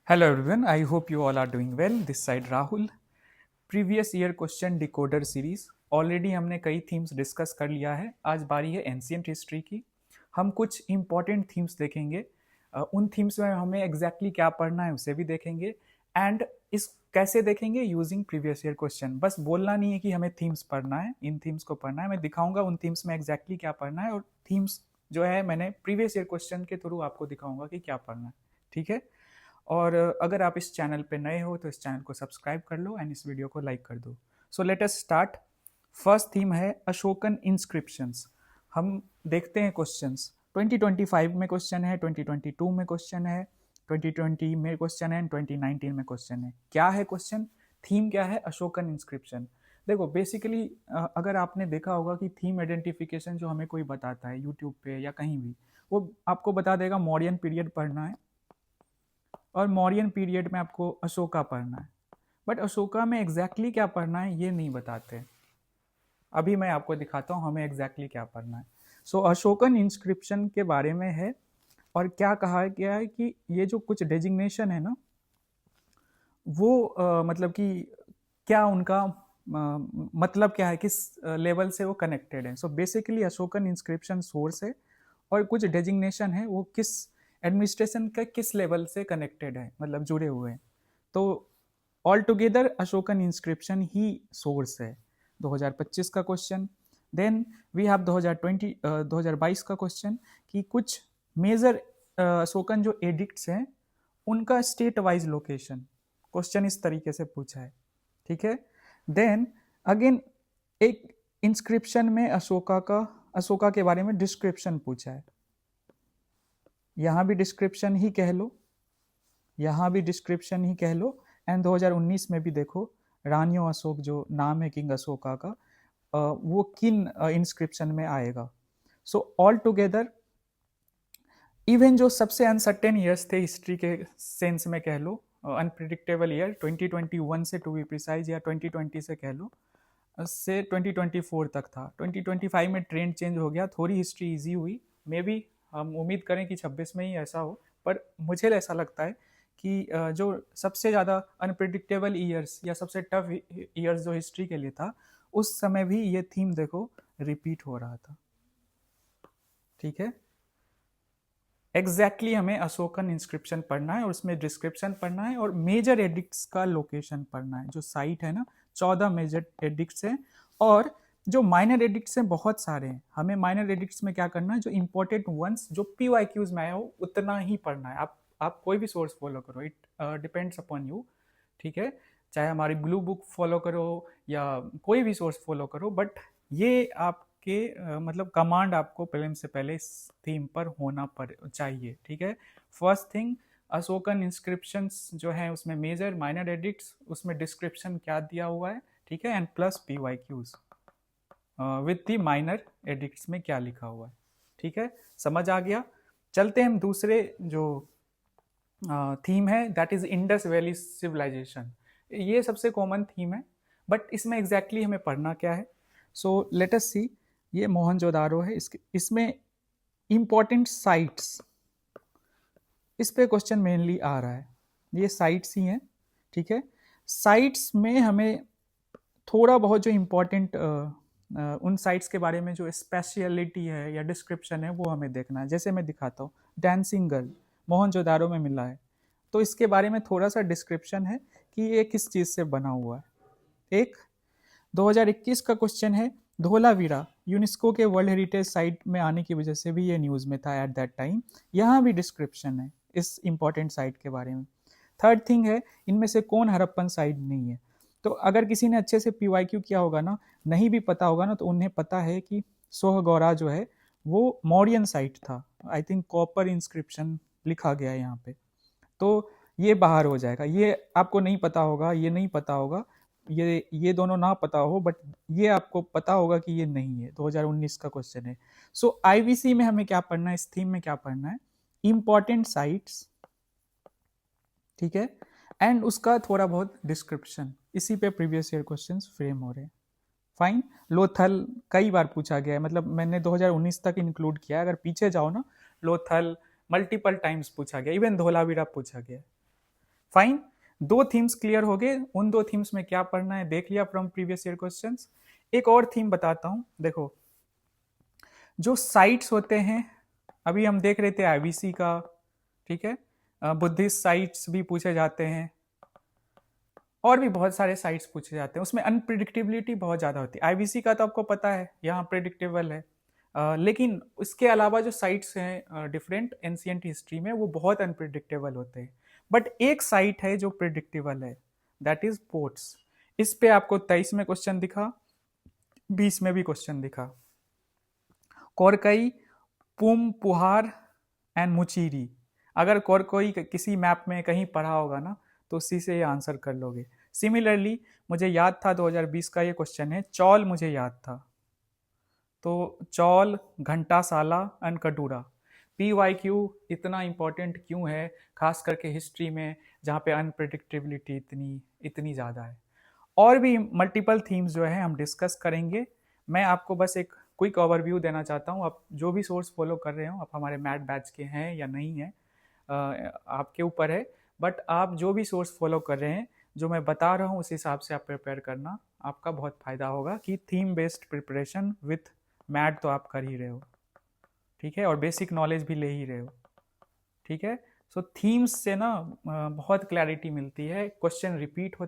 Hello everyone, I hope you all are doing well. This side Rahul. Previous year question decoder series already हमने कई themes discuss कर लिया है. आज बारी है एंशियंट हिस्ट्री की. हम कुछ इंपॉर्टेंट थीम्स देखेंगे. उन थीम्स में हमें एग्जैक्टली क्या पढ़ना है उसे भी देखेंगे. एंड इस कैसे देखेंगे यूजिंग प्रीवियस ईयर क्वेश्चन. बस बोलना नहीं है कि हमें थीम्स पढ़ना है, इन थीम्स को पढ़ना है. मैं दिखाऊंगा उन थीम्स में एग्जैक्टली क्या पढ़ना है, और थीम्स जो है मैंने प्रीवियस ईयर क्वेश्चन के थ्रू आपको दिखाऊंगा कि क्या पढ़ना है. ठीक है. और अगर आप इस चैनल पे नए हो तो इस चैनल को सब्सक्राइब कर लो एंड इस वीडियो को लाइक कर दो. सो let us start. First theme है अशोकन इंस्क्रिप्शंस. हम देखते हैं क्वेश्चंस. 2025 में क्वेश्चन है, 2022 में क्वेश्चन है, 2020 में क्वेश्चन है, 2019 में क्वेश्चन है. क्या है क्वेश्चन? थीम क्या है? अशोकन इंस्क्रिप्शन. देखो बेसिकली अगर आपने देखा होगा कि थीम आइडेंटिफिकेशन जो हमें कोई बताता है यूट्यूब पे या कहीं भी, वो आपको बता देगा मौर्यन पीरियड पढ़ना है और मौर्यन पीरियड में आपको अशोका पढ़ना है. बट अशोका में एग्जैक्टली क्या पढ़ना है ये नहीं बताते. अभी मैं आपको दिखाता हूँ हमें एग्जैक्टली क्या पढ़ना है. सो अशोकन इंस्क्रिप्शन के बारे में है. और क्या कहा गया है कि ये जो कुछ डेजिग्नेशन है ना, वो मतलब कि क्या उनका मतलब क्या है, किस लेवल से वो कनेक्टेड है. So basically Ashokan inscription source है और कुछ डेजिग्नेशन है वो किस एडमिनिस्ट्रेशन का किस लेवल से कनेक्टेड है, मतलब जुड़े हुए हैं. तो ऑल टुगेदर अशोकन इंस्क्रिप्शन ही सोर्स है. 2025 का क्वेश्चन. देन वी हैव 2022 का क्वेश्चन कि कुछ मेजर अशोकन जो एडिक्ट्स हैं उनका स्टेट वाइज लोकेशन. क्वेश्चन इस तरीके से पूछा है. ठीक है. देन अगेन एक इंस्क्रिप्शन में अशोका के बारे में डिस्क्रिप्शन पूछा है. यहाँ भी डिस्क्रिप्शन ही कह लो, यहाँ भी डिस्क्रिप्शन ही कह लो. एंड 2019 में भी देखो रानियो अशोक जो नाम है किंग अशोका का, वो किन इंस्क्रिप्शन में आएगा. सो ऑल टुगेदर इवन जो सबसे अनसर्टेन ईयर्स थे हिस्ट्री के सेंस में कह लो, अनप्रिडिक्टेबल ईयर 2021 से टू बी प्रिसाइज, या 2020 से कह लो, से 2024 तक था. 2025 में ट्रेंड चेंज हो गया, थोड़ी हिस्ट्री इजी हुई. मे बी हम उम्मीद करें कि 26 में ही ऐसा हो. पर मुझे ऐसा लगता है कि जो सबसे ज़्यादा अनप्रिडिक्टेबल ईयर्स या सबसे टफ ईयर्स जो हिस्ट्री के लिए था, उस समय भी ये थीम देखो रिपीट हो रहा था. ठीक है. एग्जैक्टली हमें अशोकन इंस्क्रिप्शन पढ़ना है और उसमें डिस्क्रिप्शन पढ़ना है और मेजर एडिक्ट्स का लोकेशन पढ़ना है. जो साइट है ना, 14 मेजर एडिक्ट्स हैं. और जो माइनर एडिक्ट्स हैं बहुत सारे हैं. हमें माइनर एडिक्ट्स में क्या करना है, जो इंपॉर्टेंट वंस जो PYQs में आया हो उतना ही पढ़ना है. आप कोई भी सोर्स फॉलो करो, इट डिपेंड्स अपॉन यू. ठीक है. चाहे हमारी ब्लू बुक फॉलो करो या कोई भी सोर्स फॉलो करो, बट ये आपके मतलब कमांड आपको प्रीलिम्स से पहले इस थीम पर होना चाहिए. ठीक है. फर्स्ट थिंग, अशोकन इंस्क्रिप्शंस जो है उसमें मेजर माइनर एडिक्ट्स, उसमें डिस्क्रिप्शन क्या दिया हुआ है. ठीक है. And plus PYQs with the minor addicts में क्या लिखा हुआ है. ठीक है. समझ आ गया. चलते हैं हम दूसरे जो थीम है, that is Indus valley civilization. ये सबसे कॉमन थीम है, बट इसमें एग्जैक्टली हमें पढ़ना क्या है. So let us see. ये मोहनजोदारो है. इसमें इंपॉर्टेंट साइट्स, इस पे क्वेश्चन मेनली आ रहा है. ये साइट्स ही हैं. ठीक है. साइट्स में हमें थोड़ा बहुत जो इम्पोर्टेंट उन साइट्स के बारे में जो स्पेशलिटी है या डिस्क्रिप्शन है वो हमें देखना है. जैसे मैं दिखाता हूँ, डांसिंग गर्ल मोहनजोदारो में मिला है, तो इसके बारे में थोड़ा सा डिस्क्रिप्शन है कि ये किस चीज़ से बना हुआ है. एक 2021 का क्वेश्चन है, धोलावीरा यूनेस्को के वर्ल्ड हेरिटेज साइट में आने की वजह से भी ये न्यूज़ में था एट दैट टाइम. यहाँ भी डिस्क्रिप्शन है इस इंपॉर्टेंट साइट के बारे में. थर्ड थिंग है, इनमें से कौन हड़प्पन साइट नहीं है. तो अगर किसी ने अच्छे से PYQ किया होगा ना, नहीं भी पता होगा ना, तो उन्हें पता है कि सोहगौरा जो है वो मौर्यन साइट था. आई थिंक कॉपर इंस्क्रिप्शन लिखा गया है यहाँ पे. तो ये बाहर हो जाएगा. ये आपको नहीं पता होगा, ये नहीं पता होगा, ये दोनों ना पता हो, बट ये आपको पता होगा कि ये नहीं है. 2019 का क्वेश्चन है. सो IBC में हमें क्या पढ़ना है, इस थीम में क्या पढ़ना है, इंपॉर्टेंट साइट्स. ठीक है. एंड उसका थोड़ा बहुत डिस्क्रिप्शन. इसी पे प्रीवियस ईयर क्वेश्चंस फ्रेम हो रहे हैं. फाइन. लोथल कई बार पूछा गया है, मतलब मैंने 2019 तक इंक्लूड किया. अगर पीछे जाओ ना, लोथल मल्टीपल टाइम्स पूछा गया, इवन धोलावीरा पूछा गया. फाइन, 2 थीम्स क्लियर हो गए। उन 2 थीम्स में क्या पढ़ना है देख लिया फ्रॉम प्रीवियस ईयर क्वेश्चंस। एक और थीम बताता हूं, देखो जो साइट्स होते हैं, अभी हम देख रहे थे आईवीसी का, ठीक है, बुद्धिस्ट साइट्स भी पूछे जाते हैं और भी बहुत सारे साइट्स पूछे जाते हैं, उसमें अनप्रिडिक्टेबिलिटी बहुत ज़्यादा होती है। आईवीसी का तो आपको पता है यहाँ प्रिडिक्टेबल है, लेकिन उसके अलावा जो साइट्स हैं डिफरेंट एंशिएंट हिस्ट्री में वो बहुत अनप्रिडिक्टेबल होते हैं। बट एक साइट है जो प्रिडिक्टेबल है, दैट इज पोर्ट्स। इस पे आपको 23 में क्वेश्चन दिखा, 20 में भी क्वेश्चन दिखा। कोरकई, पुम पुहार एंड मुचीरी, अगर कोरकोई किसी मैप में कहीं पढ़ा होगा ना तो उसी से ये आंसर कर लोगे। सिमिलरली मुझे याद था 2020 का ये क्वेश्चन है, चौल मुझे याद था, तो चौल, घंटासाला एंड कटूरा। PYQ इतना इंपॉर्टेंट क्यों है, खास करके हिस्ट्री में जहाँ पे अनप्रिडिक्टेबिलिटी इतनी इतनी ज़्यादा है। और भी मल्टीपल थीम्स जो है हम डिस्कस करेंगे। मैं आपको बस एक क्विक ओवरव्यू देना चाहता हूँ। आप जो भी सोर्स फॉलो कर रहे हो, आप हमारे मैथ बैच के हैं या नहीं हैं, आपके ऊपर है, बट आप जो भी सोर्स फॉलो कर रहे हैं, जो मैं बता रहा हूँ उस हिसाब से आप प्रिपेयर करना, आपका बहुत फायदा होगा कि theme based preparation with math तो आप कर ही रहे हो, ठीक है, और बेसिक नॉलेज भी ले ही रहे हो, ठीक है। सो थीम्स से ना बहुत क्लैरिटी मिलती है, क्वेश्चन रिपीट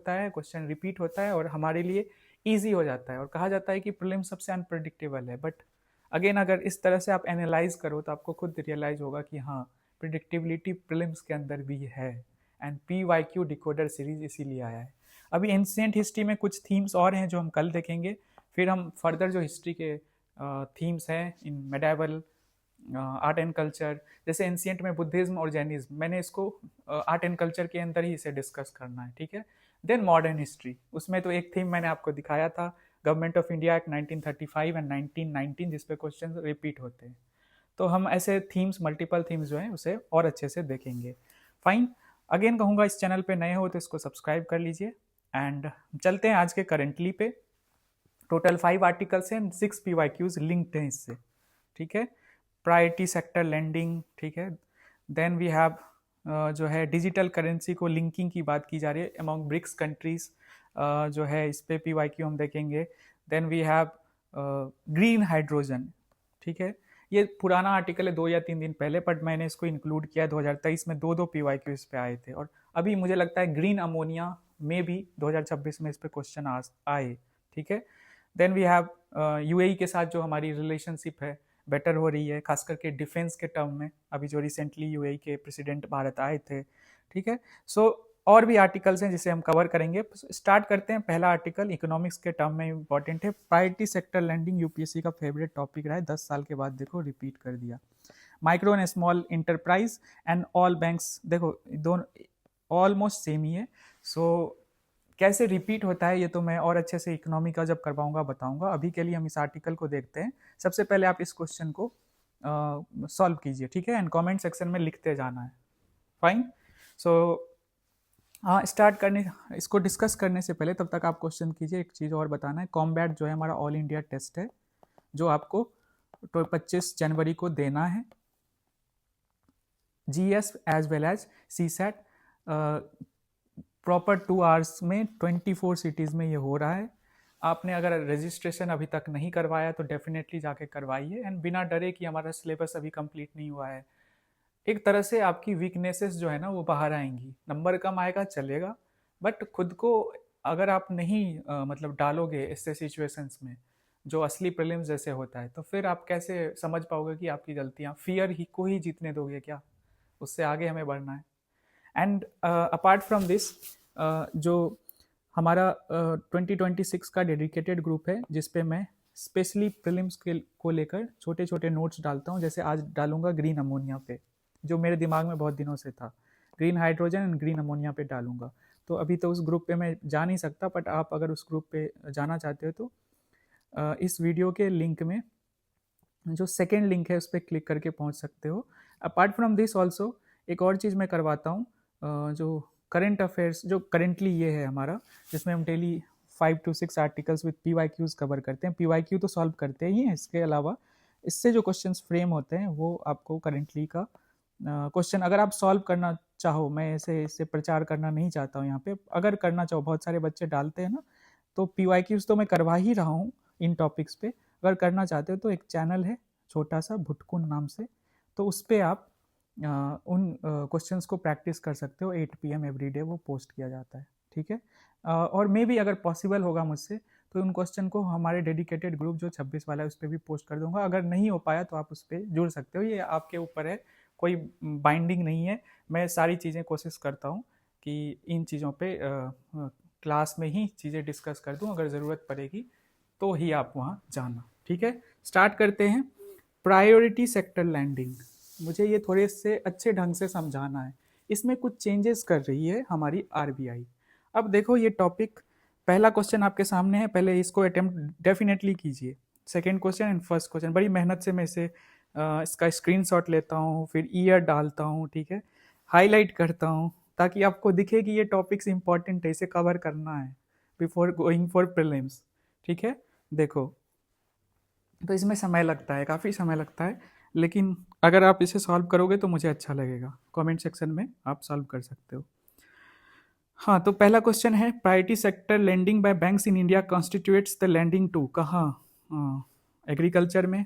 होता है और हमारे लिए ईजी हो जाता है। और कहा जाता है कि प्रीलिम सबसे अनप्रिडिक्टेबल है, बट अगेन अगर इस तरह से आप एनालाइज करो तो आपको खुद रियलाइज होगा कि हाँ, प्रिडिक्टेबिलिटी प्रीलिम्स के अंदर भी है। एंड PYQ डिकोडर सीरीज इसीलिए आया है। अभी एंशिएंट हिस्ट्री में कुछ थीम्स और हैं जो हम कल देखेंगे, फिर हम फर्दर जो हिस्ट्री के थीम्स हैं इन मेडाइवल आर्ट एंड कल्चर, जैसे एंशिएंट में बुद्धिज्म और जैनिज्म, मैंने इसको आर्ट एंड कल्चर के अंदर ही इसे डिस्कस करना है, ठीक है। देन मॉडर्न हिस्ट्री, उसमें तो एक थीम मैंने आपको दिखाया था, government of India act 1935 and 1919, जिसपे क्वेश्चन रिपीट होते हैं। तो हम ऐसे थीम्स, मल्टीपल थीम्स जो हैं उसे और अच्छे से देखेंगे। फाइन, अगेन कहूँगा इस चैनल पे नए हो तो इसको सब्सक्राइब कर लीजिए। एंड चलते हैं आज के करेंटली पे। टोटल 5 आर्टिकल्स हैं, 6 PYQs लिंक्ड हैं इससे, ठीक है। प्रायोरिटी सेक्टर लैंडिंग, ठीक है। देन वी हैव जो है डिजिटल करेंसी को लिंकिंग की बात की जा रही है अमॉन्ग ब्रिक्स कंट्रीज, जो है इस पे PYQ हम देखेंगे। Then we have green hydrogen, ठीक है। ये पुराना आर्टिकल है 2 या 3 दिन पहले, बट मैंने इसको इंक्लूड किया। 2023 में 2 PYQ इस पे आए थे, और अभी मुझे लगता है ग्रीन अमोनिया में भी 2026 में इस पे क्वेश्चन आए, ठीक है। देन वी हैव UAE के साथ जो हमारी रिलेशनशिप है बेटर हो रही है, खास करके डिफेंस के टर्म में, अभी जो रिसेंटली UAE के प्रेसिडेंट भारत आए थे, ठीक है। सो और भी आर्टिकल्स हैं जिसे हम कवर करेंगे। स्टार्ट करते हैं। पहला आर्टिकल इकोनॉमिक्स के टर्म में इंपॉर्टेंट है, प्रायोरिटी सेक्टर लैंडिंग, UPSC का फेवरेट टॉपिक रहा है, 10 साल के बाद देखो रिपीट कर दिया। Micro and small enterprise and all banks, देखो दोनों ऑलमोस्ट सेम ही है। सो कैसे रिपीट होता है ये तो मैं और अच्छे से इकोनॉमी का जब करवाऊंगा बताऊंगा। अभी के लिए हम इस आर्टिकल को देखते हैं। सबसे पहले आप इस क्वेश्चन को सॉल्व कीजिए, ठीक है, एंड कमेंट सेक्शन में लिखते जाना है। फाइन, सो हाँ, स्टार्ट करने, इसको डिस्कस करने से पहले तब तक आप क्वेश्चन कीजिए। एक चीज़ और बताना है, कॉम्बैट जो है हमारा ऑल इंडिया टेस्ट है, जो आपको 25 जनवरी को देना है। GS as well as CSAT, proper 2 hours में 24 सिटीज़ में ये हो रहा है। आपने अगर रजिस्ट्रेशन अभी तक नहीं करवाया तो डेफिनेटली जाके करवाइए, एंड बिना डरे कि हमारा सिलेबस अभी कंप्लीट नहीं हुआ है। एक तरह से आपकी वीकनेसेस जो है ना वो बाहर आएंगी, नंबर कम आएगा चलेगा, बट खुद को अगर आप नहीं मतलब डालोगे ऐसे सिचुएशंस में जो असली प्रीलिम्स जैसे होता है, तो फिर आप कैसे समझ पाओगे कि आपकी गलतियाँ, फियर ही को ही जीतने दोगे क्या? उससे आगे हमें बढ़ना है। एंड अपार्ट फ्रॉम दिस, जो हमारा 2026 का डेडिकेटेड ग्रुप है, जिस पे मैं स्पेशली प्रीलिम्स के को लेकर छोटे छोटे नोट्स डालता हूँ, जैसे आज डालूंगा ग्रीन अमोनिया पे, जो मेरे दिमाग में बहुत दिनों से था, green hydrogen and green ammonia पे डालूंगा। तो अभी तो उस ग्रुप पे मैं जा नहीं सकता, बट आप अगर उस ग्रुप पे जाना चाहते हो तो इस वीडियो के लिंक में जो सेकेंड लिंक है उस पर क्लिक करके पहुंच सकते हो। अपार्ट फ्रॉम दिस ऑल्सो एक और चीज़ मैं करवाता हूँ, जो करंट अफेयर्स जो करेंटली ये है हमारा, जिसमें हम daily 5 to 6 articles with PYQs cover करते हैं। PYQ तो सॉल्व करते ही हैं, इसके अलावा इससे जो क्वेश्चंस फ्रेम होते हैं वो आपको करेंटली का क्वेश्चन अगर आप सॉल्व करना चाहो, मैं ऐसे इससे प्रचार करना नहीं चाहता हूँ यहाँ पे, अगर करना चाहो, बहुत सारे बच्चे डालते हैं ना, तो पीवाईक्यूज तो मैं करवा ही रहा हूँ इन टॉपिक्स पे। अगर करना चाहते हो तो एक चैनल है छोटा सा, भुटकुन नाम से, तो उस पर आप उन क्वेश्चंस को प्रैक्टिस कर सकते हो। 8 PM एवरी डे वो पोस्ट किया जाता है, ठीक है। और मे भी अगर पॉसिबल होगा मुझसे तो उन क्वेश्चन को हमारे डेडिकेटेड ग्रुप जो 26 वाला है उस पर भी पोस्ट कर दूंगा। अगर नहीं हो पाया तो आप उस पर जुड़ सकते हो, ये आपके ऊपर है, कोई बाइंडिंग नहीं है। मैं सारी चीज़ें कोशिश करता हूँ कि इन चीज़ों पे क्लास में ही चीज़ें डिस्कस कर दूँ, अगर ज़रूरत पड़ेगी तो ही आप वहाँ जाना, ठीक है। स्टार्ट करते हैं। प्रायोरिटी सेक्टर लैंडिंग, मुझे ये थोड़े से अच्छे ढंग से समझाना है। इसमें कुछ चेंजेस कर रही है हमारी RBI। अब देखो ये टॉपिक, पहला क्वेश्चन आपके सामने है, पहले इसको अटेम्प्ट डेफिनेटली कीजिए। Second question and first question, बड़ी मेहनत से मैं इसे इसका स्क्रीनशॉट लेता हूँ, फिर ईयर डालता हूँ, ठीक है, हाईलाइट करता हूँ, ताकि आपको दिखे कि ये टॉपिक्स इंपॉर्टेंट है, इसे कवर करना है बिफोर गोइंग फॉर प्रीलिम्स, ठीक है। देखो, तो इसमें समय लगता है, काफ़ी समय लगता है, लेकिन अगर आप इसे सॉल्व करोगे तो मुझे अच्छा लगेगा। कमेंट सेक्शन में आप सॉल्व कर सकते हो। हाँ, तो पहला क्वेश्चन है, priority sector lending by banks in India constitutes the lending to, कहाँ? एग्रीकल्चर में,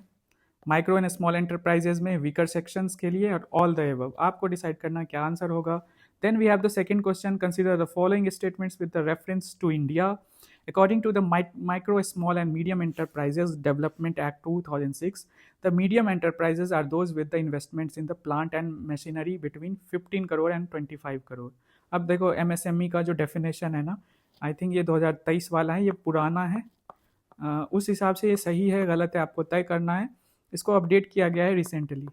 माइक्रो एंड स्मॉल एंटरप्राइजेज में, वीकर सेक्शंस के लिए, और ऑल द एबव। आपको डिसाइड करना क्या आंसर होगा। Then we have the second question, consider the following statements with the reference to India according to the micro small and medium enterprises development act 2006, the medium enterprises are those with the investments in the plant and machinery between 15 crore and 25 crore। अब देखो MSME का जो definition है ना, I think ये 2023 वाला है, ये पुराना है। उस हिसाब से ये सही है गलत है आपको तय करना है। इसको अपडेट किया गया है रिसेंटली,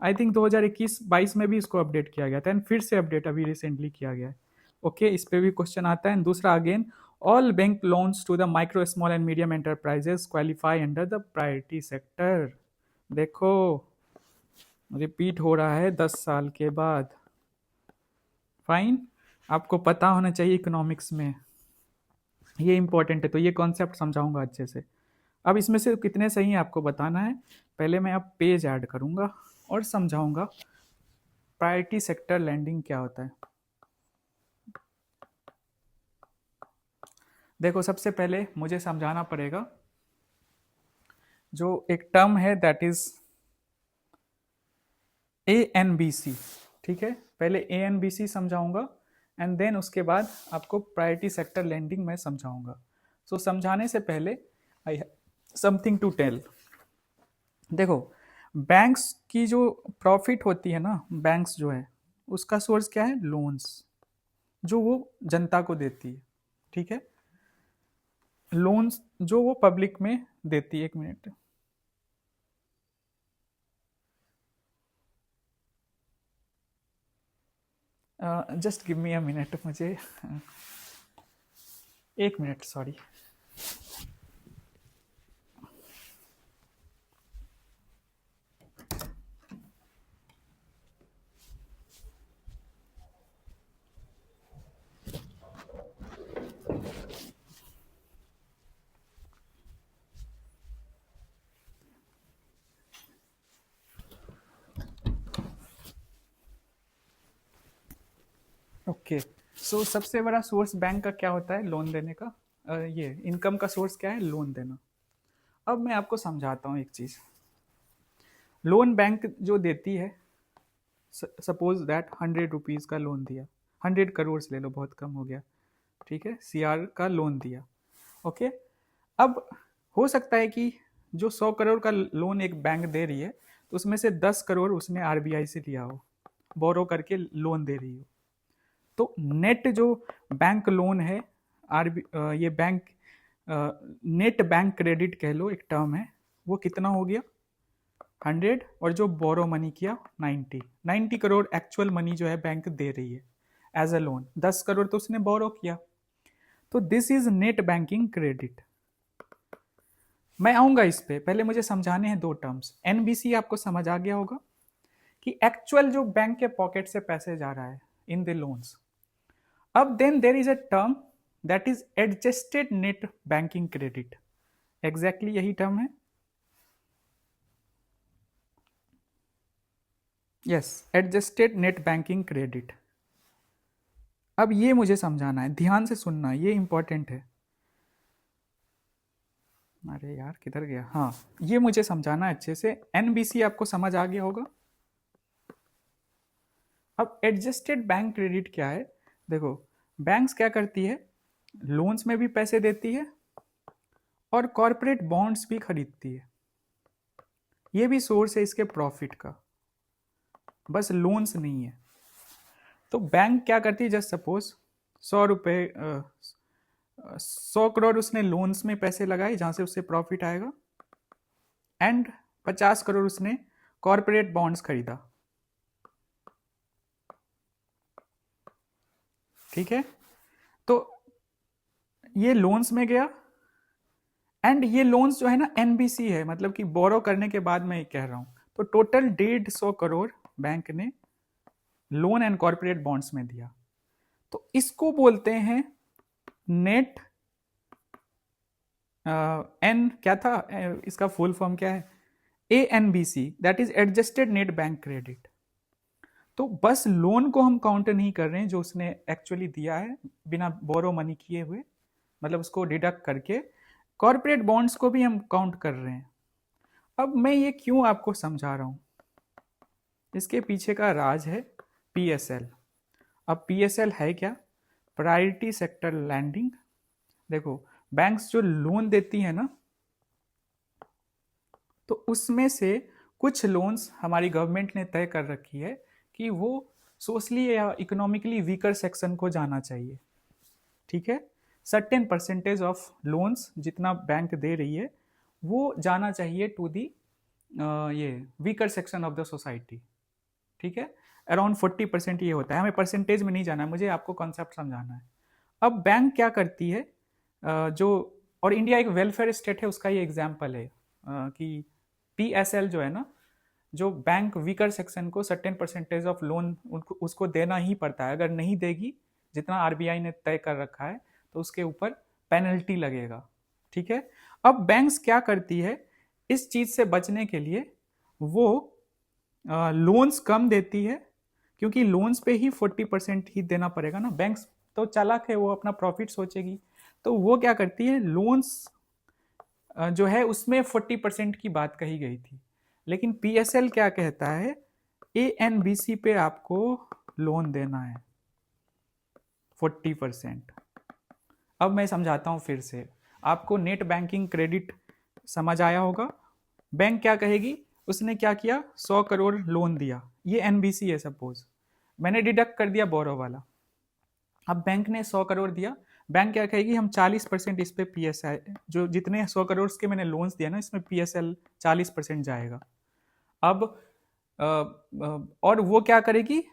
आई थिंक 2021-22 में भी इसको अपडेट किया गया था, एंड फिर से अपडेट अभी रिसेंटली किया गया है। ओके, इस पे भी क्वेश्चन आता है। दूसरा, again, all bank loans to the micro small and medium enterprises qualify under the priority sector. देखो रिपीट हो रहा है 10 साल के बाद। फाइन, आपको पता होना चाहिए इकोनॉमिक्स में, ये इंपॉर्टेंट है, तो ये कॉन्सेप्ट समझाऊंगा अच्छे से। अब इसमें से कितने सही हैं आपको बताना है। पहले मैं अब पेज ऐड करूंगा और समझाऊंगा प्रायोरिटी सेक्टर लैंडिंग क्या होता है। देखो, सबसे पहले मुझे समझाना पड़ेगा जो एक टर्म है, दैट इज ANBC, ठीक है। पहले ANBC समझाऊंगा एंड देन उसके बाद आपको प्रायोरिटी सेक्टर लैंडिंग मैं समझाऊंगा। सो समझाने से पहले I have something to tell. देखो, बैंक्स की जो प्रॉफिट होती है ना, बैंक्स जो है उसका सोर्स क्या है? लोन्स, जो वो जनता को देती है, ठीक है। लोन्स जो वो पब्लिक में देती है। एक minute, just give me a minute, मुझे 1 मिनट, सॉरी। ओके, सो सबसे बड़ा सोर्स बैंक का क्या होता है? लोन देने का। ये इनकम का सोर्स क्या है? लोन देना। अब मैं आपको समझाता हूँ एक चीज़। लोन बैंक जो देती है, सपोज दैट 100 रुपीज़ का लोन दिया, 100 करोड़ ले लो, बहुत कम हो गया, ठीक है, CR का लोन दिया। ओके, अब हो सकता है कि जो 100 करोड़ का लोन एक बैंक दे रही है, तो उसमें से 10 करोड़ उसने RBI से लिया हो, बोरो करके लोन दे रही हो। तो नेट जो बैंक लोन है, ये बैंक नेट बैंक क्रेडिट कह लो, एक टर्म है, वो कितना हो गया? 100, और जो बोरो मनी किया 90 करोड़ एक्चुअल मनी जो है बैंक दे रही है एज अ लोन। 10 करोड़ तो उसने बोरो किया, तो this is net banking credit. मैं आऊंगा इस पे, पहले मुझे समझाने हैं दो टर्म्स। NBC आपको समझ आ गया होगा कि एक्चुअल जो बैंक के पॉकेट से पैसे जा रहा है इन द लोन्स। अब then there is a term that is adjusted net banking credit, exactly यही टर्म है। Yes, adjusted net banking credit. अब ये मुझे समझाना है, ध्यान से सुनना, ये इंपॉर्टेंट है। अरे यार किधर गया, हाँ ये मुझे समझाना है अच्छे से। एनबीसी आपको समझ आ गया होगा। अब एडजस्टेड बैंक क्रेडिट क्या है? देखो, बैंक्स क्या करती है, लोन्स में भी पैसे देती है और कॉरपोरेट बॉन्ड्स भी खरीदती है। ये भी सोर्स है इसके प्रॉफिट का, बस लोन्स नहीं है। तो बैंक क्या करती है, जस्ट सपोज 100 रुपये 100 करोड़ उसने लोन्स में पैसे लगाए जहां से उससे प्रॉफिट आएगा, एंड 50 करोड़ उसने कॉरपोरेट बॉन्ड्स खरीदा। ठीक है, तो ये लोन्स में गया, एंड ये लोन्स जो है ना एनबीसी है, मतलब कि बोरो करने के बाद मैं कह रहा हूं, तो टोटल 150 करोड़ बैंक ने लोन एंड कॉरपोरेट बॉन्ड्स में दिया। तो इसको बोलते हैं नेट, एन क्या था, इसका फुल फॉर्म क्या है, A N B C, that is adjusted net bank credit. तो बस लोन को हम काउंट नहीं कर रहे हैं जो उसने एक्चुअली दिया है बिना बोरो मनी किए हुए, मतलब उसको डिडक्ट करके, कॉरपोरेट बॉन्ड्स को भी हम काउंट कर रहे हैं। अब मैं ये क्यों आपको समझा रहा हूं, इसके पीछे का राज है पीएसएल। अब पीएसएल है क्या, प्रायोरिटी सेक्टर लैंडिंग। देखो, बैंक्स जो लोन देती है ना, तो उसमें से कुछ लोन्स हमारी गवर्नमेंट ने तय कर रखी है कि वो सोशली या इकोनॉमिकली वीकर सेक्शन को जाना चाहिए। ठीक है, सर्टेन परसेंटेज ऑफ लोन्स जितना बैंक दे रही है वो जाना चाहिए टू दी ये weaker section of the society. ठीक है, अराउंड 40% ये होता है, हमें परसेंटेज में नहीं जाना है, मुझे आपको कॉन्सेप्ट समझाना है। अब बैंक क्या करती है, जो, और इंडिया एक वेलफेयर स्टेट है, उसका ये एग्जाम्पल है कि पीएसएल जो है ना, जो बैंक वीकर सेक्शन को सर्टेन परसेंटेज ऑफ लोन उसको देना ही पड़ता है, अगर नहीं देगी जितना आरबीआई ने तय कर रखा है तो उसके ऊपर पेनल्टी लगेगा। ठीक है, अब बैंक्स क्या करती है, इस चीज से बचने के लिए वो लोन्स कम देती है, क्योंकि लोन्स पे ही 40% ही देना पड़ेगा ना, बैंक्स तो चालाक है, वो अपना प्रॉफिट सोचेगी। तो वो क्या करती है, लोन्स जो है उसमें 40% की बात कही गई थी, लेकिन पीएसएल क्या कहता है, एएनबीसी पे आपको लोन देना है 40%। अब मैं समझाता हूं फिर से, आपको नेट बैंकिंग क्रेडिट समझ आया होगा। बैंक क्या कहेगी, उसने क्या किया, 100 करोड़ लोन दिया, ये एनबीसी है सपोज, मैंने डिडक्ट कर दिया बोरो वाला। अब बैंक ने 100 करोड़ दिया, बैंक क्या कहेगी, हम 40% इस पे पीएसआई, जो जितने 100 करोड़ के मैंने लोन्स दिया ना, इसमें पीएसएल 40% जाएगा। अब और वो क्या करेगी,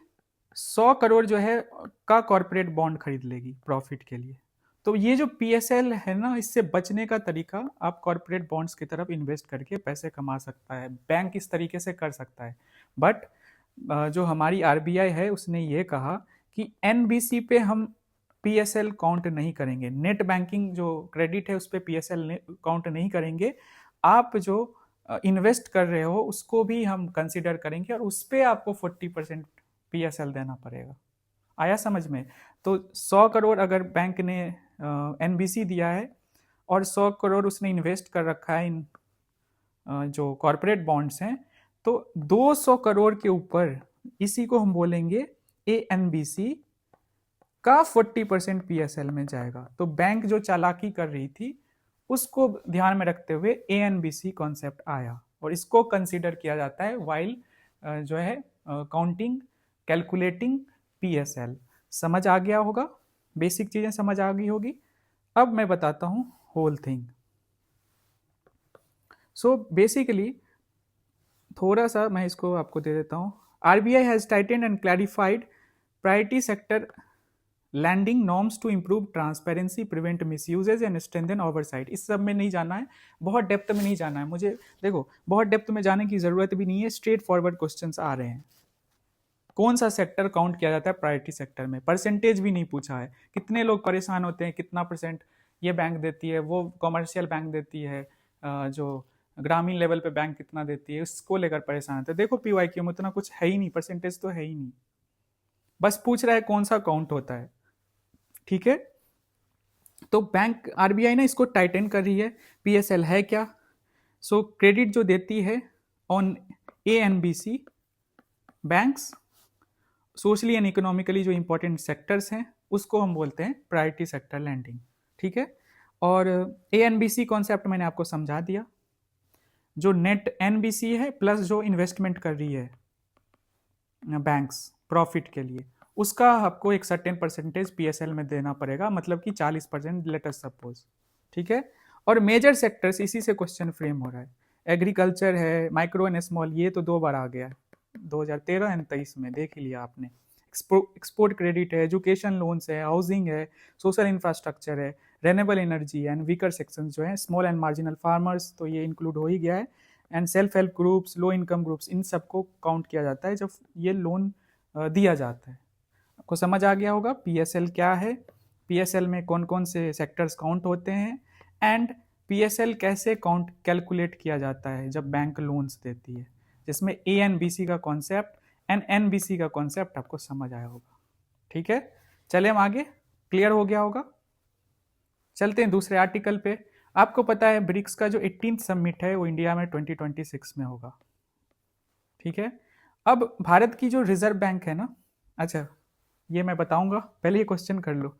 100 करोड़ जो है का कॉर्पोरेट बॉन्ड खरीद लेगी प्रॉफिट के लिए। तो ये जो पीएसएल है ना, इससे बचने का तरीका, आप कॉर्पोरेट बॉन्ड्स की तरफ इन्वेस्ट करके पैसे कमा सकता है, बैंक इस तरीके से कर सकता है। बट जो हमारी आरबीआई है उसने ये कहा कि एनबीसी पे हम पीएसएल काउंट नहीं करेंगे, नेट बैंकिंग जो क्रेडिट है उस पर पीएसएल काउंट नहीं करेंगे, आप जो इन्वेस्ट कर रहे हो उसको भी हम कंसिडर करेंगे और उस पर आपको 40% पीएसएल देना पड़ेगा। आया समझ में? तो 100 करोड़ अगर बैंक ने एनबीसी दिया है और 100 करोड़ उसने इन्वेस्ट कर रखा है इन जो कॉरपोरेट बॉन्ड्स हैं, तो 200 करोड़ के ऊपर इसी को हम बोलेंगे एएनबीसी का 40% पीएसएल में जाएगा। तो बैंक जो चालाकी कर रही थी उसको ध्यान में रखते हुए एएनबीसी कॉन्सेप्ट आया, और इसको कंसीडर किया जाता है वाइल जो है काउंटिंग कैलकुलेटिंग पीएसएल। समझ आ गया होगा, बेसिक चीजें समझ आ गई होगी। अब मैं बताता हूं होल थिंग। सो बेसिकली थोड़ा सा मैं इसको आपको दे देता हूं। RBI has tightened and clarified priority sector lending norms to improve transparency, prevent misuses and strengthen oversight. इस सब में नहीं जाना है, बहुत डेप्थ में नहीं जाना है मुझे। देखो, बहुत डेप्थ में जाने की जरूरत भी नहीं है, स्ट्रेट फॉरवर्ड क्वेश्चंस आ रहे हैं। कौन सा सेक्टर काउंट किया जाता है प्रायोरिटी सेक्टर में, परसेंटेज भी नहीं पूछा है। कितने लोग परेशान होते हैं, कितना परसेंट ये बैंक देती है, वो कॉमर्शियल बैंक देती है, जो ग्रामीण लेवल पे बैंक कितना देती है, उसको लेकर परेशान होते हैं। देखो पीवाईक्यू में उतना कुछ है ही नहीं, परसेंटेज तो है ही नहीं, बस पूछ रहा है कौन सा काउंट होता है। ठीक है, तो बैंक आरबीआई ना इसको टाइटन कर रही है। पीएसएल है क्या? सो क्रेडिट जो देती है on A N B C banks, socially and economically जो इंपॉर्टेंट सेक्टर्स हैं उसको हम बोलते हैं प्रायोरिटी सेक्टर लैंडिंग। ठीक है, और ए एन बी सी कॉन्सेप्ट मैंने आपको समझा दिया। जो नेट एन बी सी है प्लस जो इन्वेस्टमेंट कर रही है बैंक्स प्रॉफिट के लिए, उसका आपको एक सर्टेन परसेंटेज पीएसएल में देना पड़ेगा, मतलब कि 40% लेट अस सपोज। ठीक है, और मेजर सेक्टर्स इसी से क्वेश्चन फ्रेम हो रहा है। एग्रीकल्चर है, माइक्रो एंड स्मॉल, ये तो 2 बार आ गया है 2013 एंड 23 में, देख ही लिया आपने। एक्सपोर्ट क्रेडिट है, एजुकेशन लोन्स है, हाउसिंग है, सोशल इंफ्रास्ट्रक्चर है, renewable energy and weaker section जो है स्मॉल एंड मार्जिनल फार्मर्स, तो ये इंक्लूड हो ही गया है। And self help groups, low income groups, इन सबको काउंट किया जाता है जब ये लोन दिया जाता है। आपको समझ आ गया होगा पीएसएल क्या है, पीएसएल में कौन कौन से सेक्टर्स काउंट होते हैं, एंड पीएसएल कैसे काउंट कैलकुलेट किया जाता है जब बैंक लोन्स देती है, जिसमें ए एन बी सी का concept and N B C का कॉन्सेप्ट आपको समझ आया होगा। ठीक है, चले हम आगे, क्लियर हो गया होगा। चलते हैं दूसरे आर्टिकल पे। आपको पता है ब्रिक्स का जो 18th समिट है वो इंडिया में 2026 में होगा। ठीक है, अब भारत की जो रिजर्व बैंक है ना, अच्छा ये मैं बताऊंगा, पहले ये क्वेश्चन कर लो,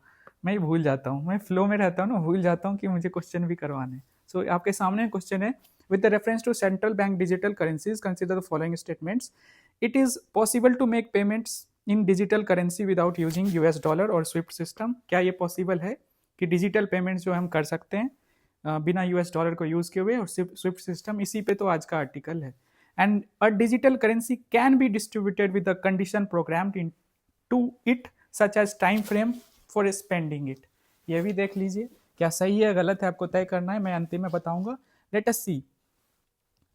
मैं ही भूल जाता हूँ, मैं फ्लो में रहता हूँ ना, भूल जाता हूँ कि मुझे क्वेश्चन भी करवाने। सो आपके सामने क्वेश्चन है, with the reference to central bank digital currencies consider the following statements. It is possible to make payments in digital currency without using US dollar और स्विफ्ट सिस्टम। क्या ये पॉसिबल है कि डिजिटल पेमेंट्स जो हम कर सकते हैं बिना यूएस डॉलर को यूज किए हुए, और स्विफ्ट सिस्टम, इसी पे तो आज का आर्टिकल है। And a digital currency can be distributed with the condition programmed into it such as time frame for spending it. ये भी देख लीजिए क्या सही है गलत है, आपको तय करना है, मैं अंतिम में बताऊंगा। लेट अस सी।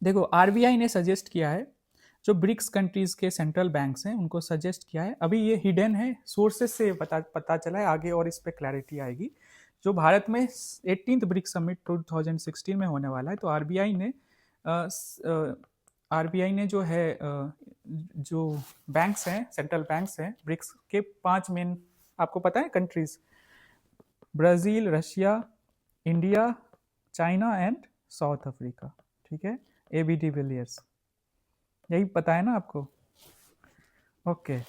देखो आरबीआई ने सजेस्ट किया है, जो ब्रिक्स कंट्रीज के सेंट्रल बैंक्स हैं उनको सजेस्ट किया है, अभी ये हिडन है, सोर्सेस से पता चला है, आगे और इस पर क्लैरिटी आएगी। जो भारत में 18th ब्रिक्स समिट 2016 में होने वाला है, तो आरबीआई ने जो है जो बैंक्स हैं, सेंट्रल बैंक्स हैं ब्रिक्स के 5 मेन, आपको पता है countries, Brazil, Russia, India, China and south Africa. ठीक है, एबी डिविलियर्स, यही पता है ना आपको। Okay,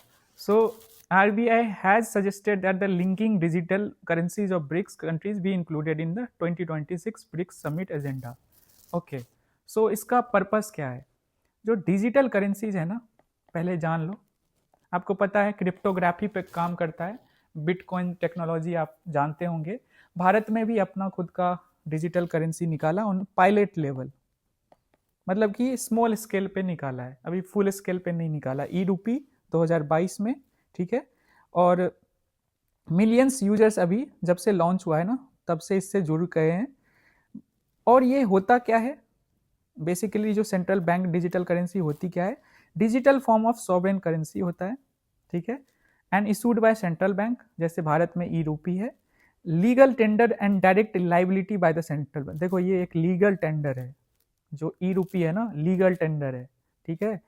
so RBI has suggested that the linking digital currencies of BRICS countries be included in the 2026 BRICS Summit agenda. Okay, सो इसका purpose क्या है? जो डिजिटल करेंसीज है ना, पहले जान लो, आपको पता है क्रिप्टोग्राफी पे काम करता है, बिटकॉइन टेक्नोलॉजी आप जानते होंगे। भारत में भी अपना खुद का डिजिटल करेंसी निकाला ऑन पायलट लेवल, मतलब कि स्मॉल स्केल पे निकाला है, अभी फुल स्केल पे नहीं निकाला, ई रूपी 2022 में। ठीक है, और मिलियंस यूजर्स अभी जब से लॉन्च हुआ है ना, तब से इससे जुड़ गए हैं। और ये होता क्या है बेसिकली, जो सेंट्रल बैंक डिजिटल करेंसी होती क्या है, digital form of sovereign currency होता है। ठीक है, and issued by central bank, जैसे भारत में ई रूपी है। Legal tender and direct liability by the central bank, देखो ये एक लीगल टेंडर है, जो ई रूपी है ना, लीगल टेंडर है। ठीक है,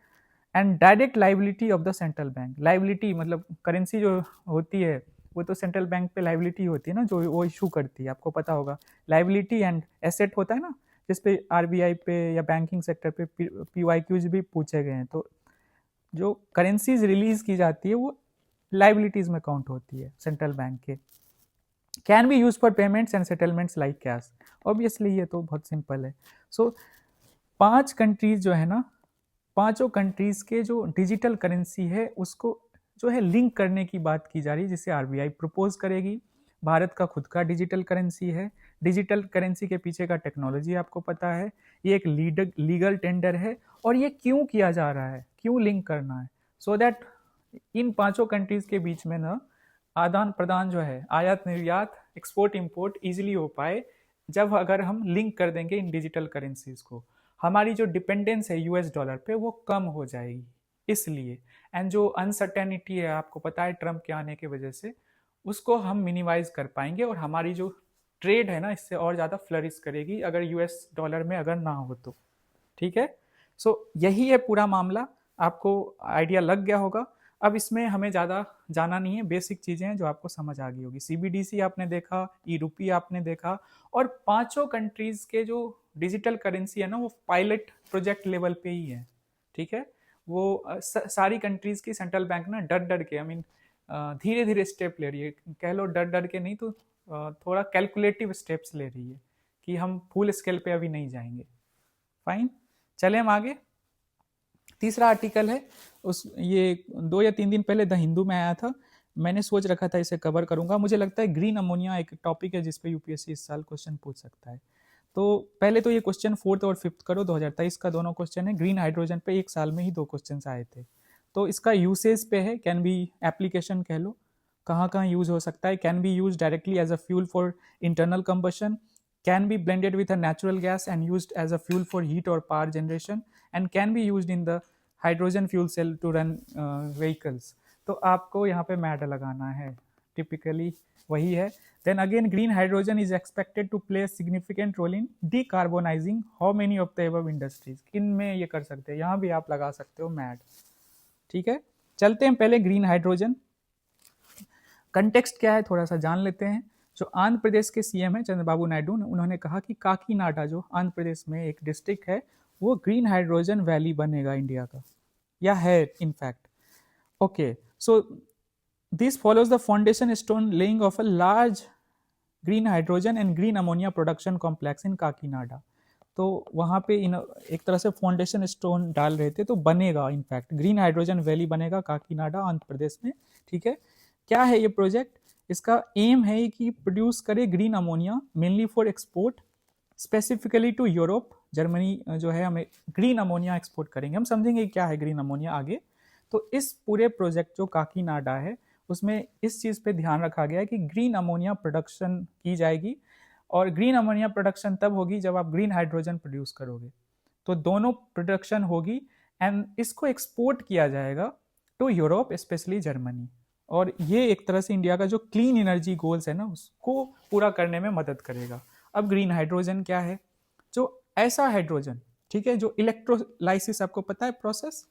and direct liability of the central bank, liability मतलब करेंसी जो होती है वो तो सेंट्रल बैंक पे लाइबिलिटी होती है ना, जो वो इशू करती है, आपको पता होगा। लाइबिलिटी एंड एसेट होता है ना, जिसपे आरबीआई पे या बैंकिंग सेक्टर पे पीवाईक्यूज भी पूछे गए हैं। तो जो करेंसीज रिलीज की जाती है वो लाइबिलिटीज में काउंट होती है सेंट्रल बैंक के। Can be use for payments and settlements like cash, obviously ये तो बहुत सिंपल है। सो 5 कंट्रीज जो है ना, पांचों कंट्रीज के जो डिजिटल करेंसी है उसको जो है लिंक करने की बात की जा रही है, जिसे आरबीआई प्रपोज करेगी। भारत का खुद का डिजिटल करेंसी है, डिजिटल करेंसी के पीछे का टेक्नोलॉजी आपको पता है, ये एक लीगल टेंडर है। और ये क्यों किया जा रहा है, क्यों लिंक करना है? सो दैट इन 5 कंट्रीज के बीच में ना आदान प्रदान जो है, आयात निर्यात, एक्सपोर्ट इंपोर्ट इजिली हो पाए, जब अगर हम लिंक कर देंगे इन डिजिटल करेंसीज को, हमारी जो डिपेंडेंस है यूएस डॉलर पे वो कम हो जाएगी। इसलिए एंड जो अनसर्टेनिटी है, आपको पता है ट्रम्प के आने की वजह से, उसको हम मिनिमाइज कर पाएंगे, और हमारी जो ट्रेड है ना इससे और ज़्यादा फ्लरिश करेगी अगर यूएस डॉलर में अगर ना हो तो। ठीक है। सो यही है पूरा मामला, आपको आइडिया लग गया होगा। अब इसमें हमें ज़्यादा जाना नहीं है, बेसिक चीज़ें हैं जो आपको समझ आ गई होगी। सीबीडीसी आपने देखा, ई रूपी आपने देखा, और पांचों कंट्रीज के जो डिजिटल करेंसी है ना वो पायलट प्रोजेक्ट लेवल पे ही है। ठीक है, वो सारी कंट्रीज की सेंट्रल बैंक ना डर डर के, आई मीन धीरे धीरे स्टेप ले रही है, कह लो डर डर के नहीं तो थोड़ा कैलकुलेटिव स्टेप्स ले रही है कि हम फुल स्केल पे अभी नहीं जाएंगे। फाइन, चले हम आगे। तीसरा आर्टिकल है, उस ये 2 या 3 दिन पहले द हिंदू में आया था, मैंने सोच रखा था इसे कवर करूंगा। मुझे लगता है ग्रीन अमोनिया एक टॉपिक है जिसपे यूपीएससी इस साल क्वेश्चन पूछ सकता है। तो पहले तो ये क्वेश्चन 4th और 5th करो, 2023 का दोनों क्वेश्चन है। ग्रीन हाइड्रोजन पे एक साल में ही 2 क्वेश्चन आए थे। तो इसका यूसेज पे है, कैन बी एप्लीकेशन कह लो, कहाँ कहाँ यूज हो सकता है। Can be use directly as a fuel for internal combustion, can be blended with a natural gas and used as a fuel for heat or power generation, and can be used in the hydrogen fuel cell to run vehicles। तो आपको यहाँ पे mad लगाना है, typically वही है। Then again green hydrogen is expected to play significant role in decarbonising how many of the above industries. किन में ये कर सकते हैं, यहाँ भी आप लगा सकते हो मैड। ठीक है, चलते हैं पहले ग्रीन हाइड्रोजन। कंटेक्स्ट क्या है थोड़ा सा जान लेते हैं। जो आंध्र प्रदेश के सीएम है चंद्रबाबू नायडू, उन्होंने कहा कि काकीनाडा जो आंध्र प्रदेश में एक डिस्ट्रिक्ट है वो ग्रीन हाइड्रोजन वैली बनेगा इंडिया का, या है in fact. Okay, so this follows the foundation stone laying of a large green hydrogen and green ammonia production complex in Kakinada. तो वहाँ पे एक तरह से फाउंडेशन स्टोन डाल रहे थे, तो बनेगा इनफैक्ट ग्रीन हाइड्रोजन वैली बनेगा काकीनाडा आंध्र प्रदेश में। ठीक है, क्या है ये प्रोजेक्ट? इसका एम है कि प्रोड्यूस करे green ammonia mainly for export, specifically to Europe. Germany जो है हमें ग्रीन अमोनिया एक्सपोर्ट करेंगे, हम समझेंगे क्या है ग्रीन अमोनिया आगे। तो इस पूरे प्रोजेक्ट जो काकीनाडा है उसमें इस चीज़ पे ध्यान रखा गया है कि ग्रीन अमोनिया प्रोडक्शन की जाएगी, और ग्रीन अमोनिया प्रोडक्शन तब होगी जब आप ग्रीन हाइड्रोजन प्रोड्यूस करोगे। तो दोनों प्रोडक्शन होगी एंड इसको एक्सपोर्ट किया जाएगा टू यूरोप, स्पेशली जर्मनी। और ये एक तरह से इंडिया का जो क्लीन एनर्जी गोल्स है ना उसको पूरा करने में मदद करेगा। अब ग्रीन हाइड्रोजन क्या है? जो ऐसा हाइड्रोजन, ठीक है, जो इलेक्ट्रोलाइसिस, आपको पता है प्रोसेस,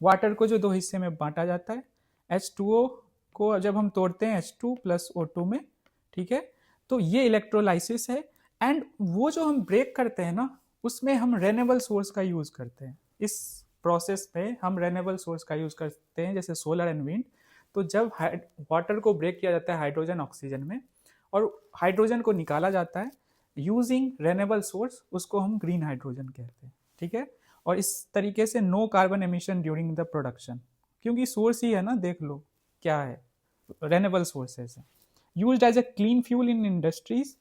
वाटर को जो 2 हिस्से में बांटा जाता है, H2O को जब हम तोड़ते हैं H2 + O2 में, ठीक है, तो ये इलेक्ट्रोलाइसिस है। एंड वो जो हम ब्रेक करते हैं ना उसमें हम रेनेबल सोर्स का यूज करते हैं। इस प्रोसेस में हम रेनेबल सोर्स का यूज करते हैं जैसे सोलर एंड विंड। तो जब वाटर को ब्रेक किया जाता है हाइड्रोजन ऑक्सीजन में और हाइड्रोजन को निकाला जाता है यूजिंग रेनेबल सोर्स, उसको हम ग्रीन हाइड्रोजन कहते हैं। ठीक है, और इस तरीके से no carbon emission during the production, क्योंकि सोर्स ही है ना, देख लो क्या है, रेनेबल सोर्सेस है। Used as a clean fuel in industries,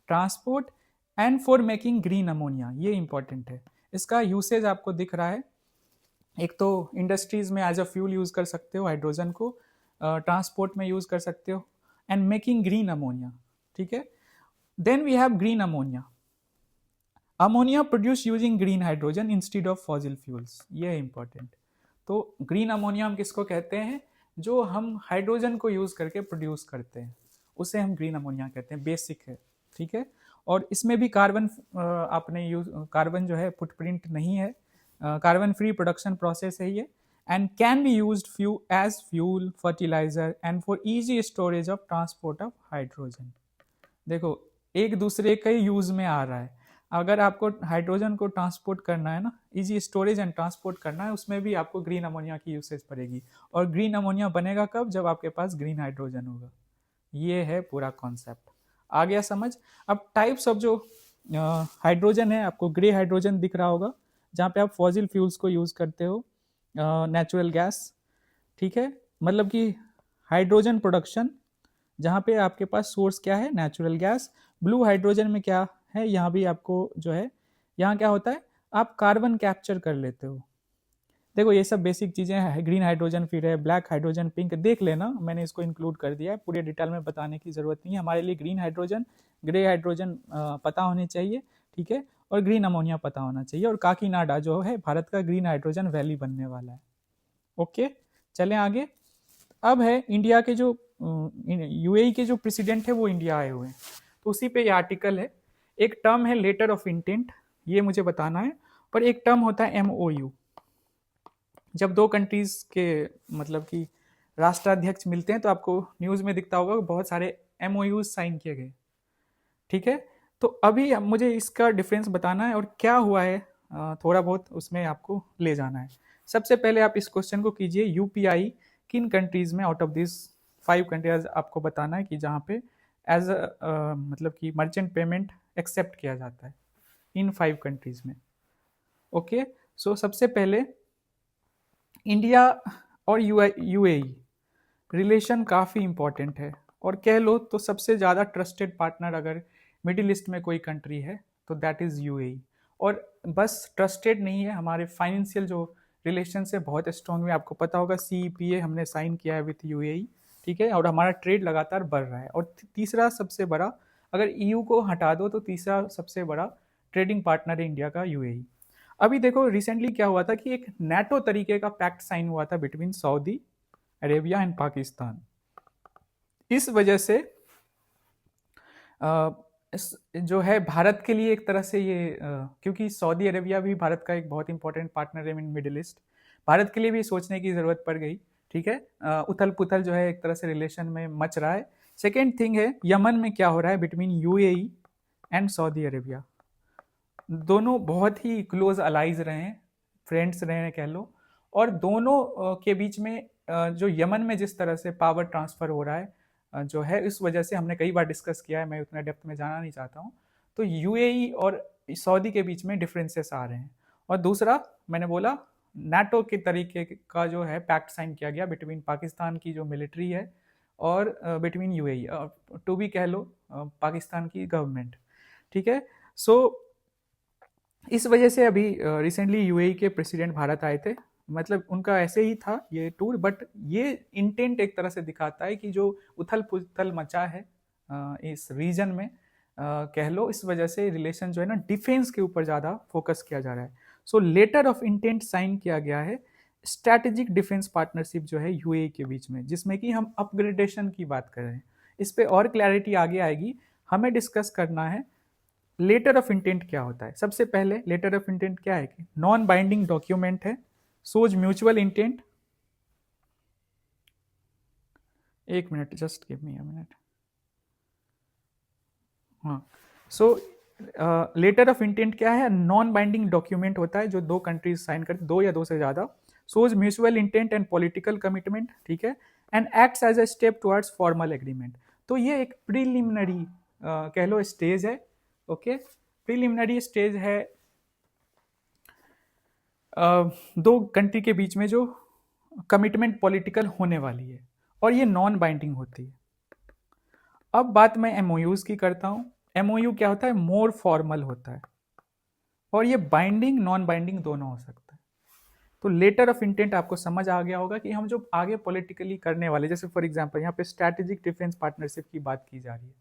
transport and for making green ammonia. ये इंपॉर्टेंट है, इसका यूसेज आपको दिख रहा है। एक तो इंडस्ट्रीज में एज अ फ्यूल यूज कर सकते हो हाइड्रोजन को, ट्रांसपोर्ट में यूज कर सकते हो, एंड मेकिंग ग्रीन अमोनिया। ठीक है, then we have green ammonia, ammonia produce using green hydrogen instead of fossil fuels. ये है इंपॉर्टेंट। तो ग्रीन अमोनिया हम किसको कहते हैं? जो हम हाइड्रोजन को यूज करके प्रोड्यूस करते हैं उसे हम ग्रीन अमोनिया कहते हैं, बेसिक है। ठीक है, और इसमें भी कार्बन आपने यूज, कार्बन जो है फुटप्रिंट नहीं है, कार्बन फ्री प्रोडक्शन प्रोसेस है ये, and can be used as fuel, fertilizer and for easy storage of transport of hydrogen। देखो एक दूसरे के यूज में आ रहा है। अगर आपको हाइड्रोजन को ट्रांसपोर्ट करना है ना, इजी स्टोरेज एंड ट्रांसपोर्ट करना है, उसमें भी आपको ग्रीन अमोनिया की यूसेज पड़ेगी। और ग्रीन अमोनिया बनेगा कब? जब आपके पास ग्रीन हाइड्रोजन होगा। ये है पूरा कॉन्सेप्ट, आ गया समझ? अब टाइप्स ऑफ जो हाइड्रोजन है, आपको ग्रे हाइड्रोजन दिख रहा होगा जहाँ पे आप फॉसिल फ्यूल्स को यूज करते हो, नेचुरल गैस। ठीक है, मतलब कि हाइड्रोजन प्रोडक्शन जहाँ पे आपके पास सोर्स क्या है, नेचुरल गैस। ब्लू हाइड्रोजन में क्या है, यहाँ भी आपको जो है, यहाँ क्या होता है, आप कार्बन कैप्चर कर लेते हो। देखो ये सब बेसिक चीज़ें हैं। ग्रीन हाइड्रोजन फिर है, ब्लैक हाइड्रोजन, पिंक, देख लेना, मैंने इसको इंक्लूड कर दिया है, पूरे डिटेल में बताने की ज़रूरत नहीं है। हमारे लिए ग्रीन हाइड्रोजन, ग्रे हाइड्रोजन पता होने चाहिए, ठीक है, और ग्रीन अमोनिया पता होना चाहिए। और काकीनाडा जो है भारत का ग्रीन हाइड्रोजन वैली बनने वाला है। ओके, चलें आगे। अब है इंडिया के जो यूएई के जो प्रेसिडेंट है वो इंडिया आए हुए हैं, तो उसी पे ये आर्टिकल है। एक टर्म है लेटर ऑफ इंटेंट, ये मुझे बताना है, और एक टर्म होता है MOU। जब दो कंट्रीज के मतलब कि राष्ट्राध्यक्ष मिलते हैं तो आपको न्यूज़ में दिखता होगा कि बहुत सारे MOUs साइन किए गए, ठीक है। तो अभी मुझे इसका डिफरेंस बताना है और क्या हुआ है, थोड़ा बहुत उसमें आपको ले जाना है। सबसे पहले आप इस क्वेश्चन को कीजिए, यूपीआई किन कंट्रीज में आउट ऑफ दिस 5 कंट्रीज आपको बताना है कि जहाँ पे एज मतलब कि मर्चेंट पेमेंट एक्सेप्ट किया जाता है इन 5 कंट्रीज में। ओके, सो सबसे पहले इंडिया और यूएई रिलेशन काफ़ी इंपॉर्टेंट है, और कह लो तो सबसे ज़्यादा ट्रस्टेड पार्टनर अगर मिडिल ईस्ट में कोई कंट्री है तो दैट इज़ यूएई। और बस ट्रस्टेड नहीं है, हमारे फाइनेंशियल जो रिलेशन है बहुत स्ट्रॉन्ग है। आपको पता होगा CEPA हमने साइन किया है विथ यूएई, ठीक है, और हमारा ट्रेड लगातार बढ़ रहा है। और तीसरा सबसे बड़ा, अगर EU को हटा दो तो तीसरा सबसे बड़ा ट्रेडिंग पार्टनर है इंडिया का यूएई। अभी देखो रिसेंटली क्या हुआ था कि एक नेटो तरीके का पैक्ट साइन हुआ था between Saudi Arabia and Pakistan. इस वजह से जो है भारत के लिए एक तरह से ये क्योंकि सऊदी अरेबिया भी भारत का एक बहुत इंपॉर्टेंट पार्टनर है इन मिडिल ईस्ट, भारत के लिए भी सोचने की ज़रूरत पड़ गई, ठीक है। उथल पुथल जो है एक तरह से रिलेशन में मच रहा है। सेकेंड थिंग है यमन में क्या हो रहा है between UAE and Saudi Arabia. दोनों बहुत ही क्लोज अलाइज रहे हैं, फ्रेंड्स रहे हैं कह लो, और दोनों के बीच में जो यमन में जिस तरह से पावर ट्रांसफ़र हो रहा है जो है, इस वजह से हमने कई बार डिस्कस किया है, मैं उतना डेप्थ में जाना नहीं चाहता हूँ। तो यूएई और सऊदी के बीच में डिफरेंसेस आ रहे हैं। और दूसरा मैंने बोला नाटो के तरीके का जो है पैक्ट साइन किया गया बिटवीन पाकिस्तान की जो मिलिट्री है और बिटवीन यूएई टू भी कह लो पाकिस्तान की गवर्नमेंट, ठीक है। सो इस वजह से अभी रिसेंटली यूएई के प्रेसिडेंट भारत आए थे, मतलब उनका ऐसे ही था ये टूर, बट ये इंटेंट एक तरह से दिखाता है कि जो उथल पुथल मचा है इस रीजन में कह लो, इस वजह से रिलेशन जो है ना डिफेंस के ऊपर ज़्यादा फोकस किया जा रहा है। सो लेटर ऑफ इंटेंट साइन किया गया है स्ट्रैटेजिक डिफेंस पार्टनरशिप जो है यूएई के बीच में, जिसमें कि हम अपग्रेडेशन की बात कर रहे हैं। इस पर और क्लैरिटी आगे आएगी, हमें डिस्कस करना है लेटर ऑफ इंटेंट क्या होता है। सबसे पहले लेटर ऑफ इंटेंट क्या है कि नॉन बाइंडिंग डॉक्यूमेंट है, सोज म्यूचुअल इंटेंट। एक minute, just give me a minute. हाँ, सो लेटर ऑफ इंटेंट क्या है, नॉन बाइंडिंग डॉक्यूमेंट होता है जो दो कंट्रीज साइन करते, दो या दो से ज्यादा। Shows mutual intent and political commitment, ठीक है, and acts as a step towards formal agreement. तो ये एक प्रीलिमिनरी कह लो स्टेज है, ओके, प्रीलिमिनरी स्टेज है दो कंट्री के बीच में जो कमिटमेंट पॉलिटिकल होने वाली है, और ये नॉन बाइंडिंग होती है। अब बात मैं एमओयूज की करता हूँ। एमओयू क्या होता है, मोर फॉर्मल होता है, और ये बाइंडिंग नॉन बाइंडिंग दोनों हो सकता है। तो लेटर ऑफ इंटेंट आपको समझ आ गया होगा कि हम जो आगे पॉलिटिकली करने वाले, जैसे फॉर एग्जांपल यहाँ पे स्ट्रैटेजिक डिफेंस पार्टनरशिप की बात की जा रही है,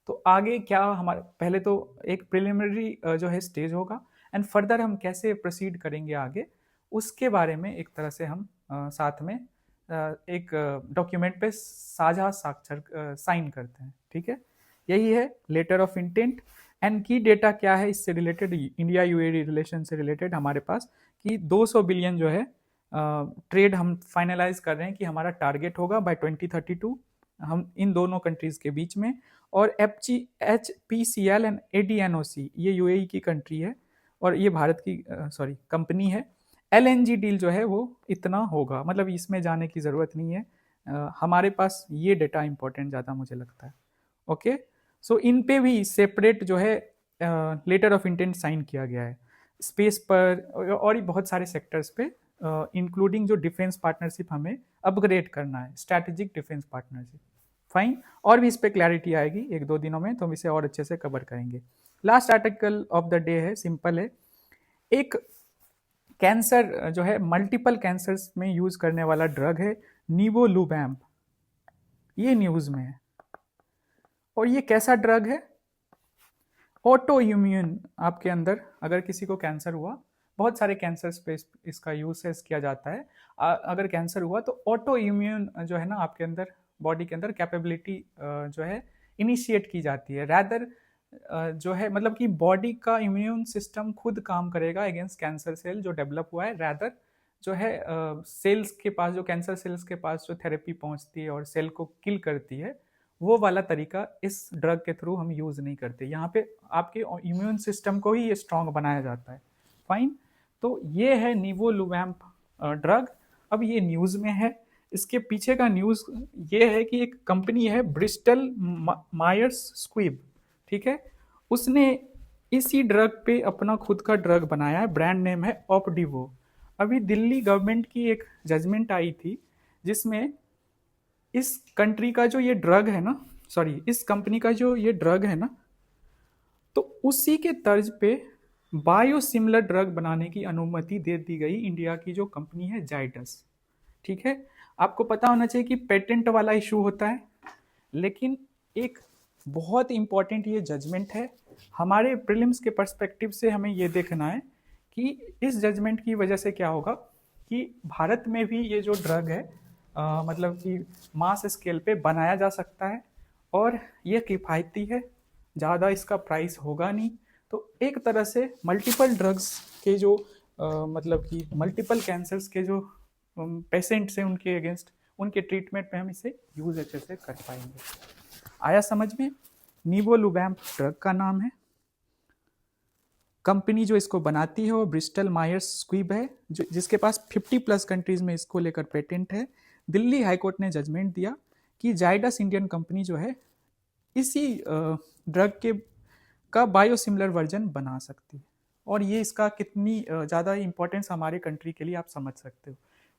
तो आगे क्या हमारे पहले तो एक प्रिलिमिनरी जो है स्टेज होगा, एंड फर्दर हम कैसे प्रोसीड करेंगे आगे, उसके बारे में एक तरह से हम साथ में एक डॉक्यूमेंट पे साझा साक्षर साइन करते हैं, ठीक है। यही है लेटर ऑफ इंटेंट। एंड की डेटा क्या है इससे रिलेटेड, इंडिया यूएई रिलेशन से रिलेटेड हमारे पास कि 200 बिलियन जो है ट्रेड हम फाइनलाइज कर रहे हैं कि हमारा टारगेट होगा बाय 2032 हम इन दोनों कंट्रीज के बीच में। और HPCL एंड ADNOC ये यूएई की कंट्री है और ये भारत की कंपनी है। LNG डील जो है वो इतना होगा, मतलब इसमें जाने की ज़रूरत नहीं है, हमारे पास ये डेटा इंपॉर्टेंट ज़्यादा मुझे लगता है, ओके। सो इन पे भी सेपरेट जो है लेटर ऑफ इंटेंट साइन किया गया है, स्पेस पर और बहुत सारे सेक्टर्स पे, इंक्लूडिंग जो डिफेंस पार्टनरशिप हमें अपग्रेड करना है, स्ट्रैटेजिक डिफेंस पार्टनरशिप। फाइन, और भी इस पर क्लैरिटी आएगी एक दो दिनों में, तो हम इसे और अच्छे से कवर करेंगे। Last article of the day है, सिंपल है, एक कैंसर जो है मल्टीपल कैंसर्स में यूज करने वाला ड्रग है निवोलुवैम्प, ये न्यूज में है। और ये कैसा ड्रग है, ऑटो इम्यून, आपके अंदर अगर किसी को कैंसर हुआ, बहुत सारे कैंसर्स पे इसका यूसेस किया जाता है, अगर कैंसर हुआ तो ऑटो इम्यून जो है ना आपके अंदर बॉडी के अंदर कैपेबिलिटी जो है इनिशिएट की जाती है, रैदर जो है मतलब कि बॉडी का इम्यून सिस्टम खुद काम करेगा अगेंस्ट कैंसर सेल जो डेवलप हुआ है, रैदर जो है सेल्स के पास, जो कैंसर सेल्स के पास जो थेरेपी पहुंचती है और सेल को किल करती है, वो वाला तरीका इस ड्रग के थ्रू हम यूज़ नहीं करते। यहाँ पे आपके इम्यून सिस्टम को ही ये स्ट्रॉन्ग बनाया जाता है। फाइन, तो ये है निवोलुवैम्प ड्रग। अब ये न्यूज़ में है, इसके पीछे का न्यूज़ ये है कि एक कंपनी है ब्रिस्टल मायर्स स्क्विब, ठीक है, उसने इसी ड्रग पे अपना खुद का ड्रग बनाया है, ब्रांड नेम है ऑपडिवो। अभी दिल्ली गवर्नमेंट की एक जजमेंट आई थी जिसमें इस कंट्री का जो ये ड्रग है ना, सॉरी इस कंपनी का जो ये ड्रग है ना, तो उसी के तर्ज पे बायोसिमिलर ड्रग बनाने की अनुमति दे दी गई इंडिया की जो कंपनी है जाइडस, ठीक है। आपको पता होना चाहिए कि पेटेंट वाला इशू होता है, लेकिन एक बहुत इंपॉर्टेंट ये जजमेंट है हमारे प्रीलिम्स के पर्सपेक्टिव से। हमें ये देखना है कि इस जजमेंट की वजह से क्या होगा कि भारत में भी ये जो ड्रग है मतलब कि मास स्केल पे बनाया जा सकता है और ये किफ़ायती है, ज़्यादा इसका प्राइस होगा नहीं। तो एक तरह से मल्टीपल ड्रग्स के जो मतलब कि मल्टीपल कैंसर्स के जो पेशेंट्स हैं उनके अगेंस्ट, उनके ट्रीटमेंट में हम इसे यूज अच्छे से कर पाएंगे। आया समझ में? निवोलुवैम्प ड्रग का नाम है, कंपनी जो इसको बनाती है वो ब्रिस्टल मायर्स स्क्विब है, जो जिसके पास 50+ कंट्रीज में इसको लेकर पेटेंट है। दिल्ली हाईकोर्ट ने जजमेंट दिया कि जाइडस इंडियन कंपनी जो है इसी ड्रग के का बायोसिमिलर वर्जन बना सकती है। और ये इसका कितनी ज़्यादा इंपॉर्टेंस हमारे कंट्री के लिए आप समझ सकते हो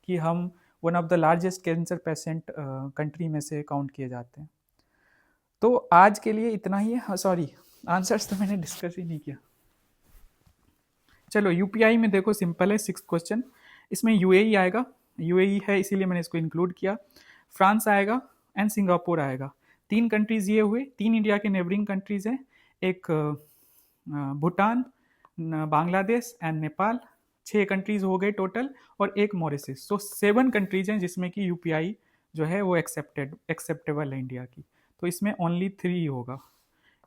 कि हम one of the largest cancer patient country में से काउंट किए जाते हैं। तो आज के लिए इतना ही है। हाँ सॉरी, आंसर्स तो मैंने डिस्कस ही नहीं किया। चलो यूपीआई में देखो, सिंपल है। 6th क्वेश्चन, इसमें यूएई आएगा, यूएई है इसीलिए मैंने इसको इंक्लूड किया। फ्रांस आएगा एंड सिंगापुर आएगा। 3 कंट्रीज ये हुए, 3 इंडिया के नेबरिंग कंट्रीज हैं, एक भूटान, बांग्लादेश एंड नेपाल। 6 कंट्रीज हो गए टोटल, और एक मॉरिशस। सो 7 कंट्रीज हैं जिसमें कि यूपीआई जो है वो एक्सेप्टेबल है इंडिया की। तो इसमें ओनली 3 होगा,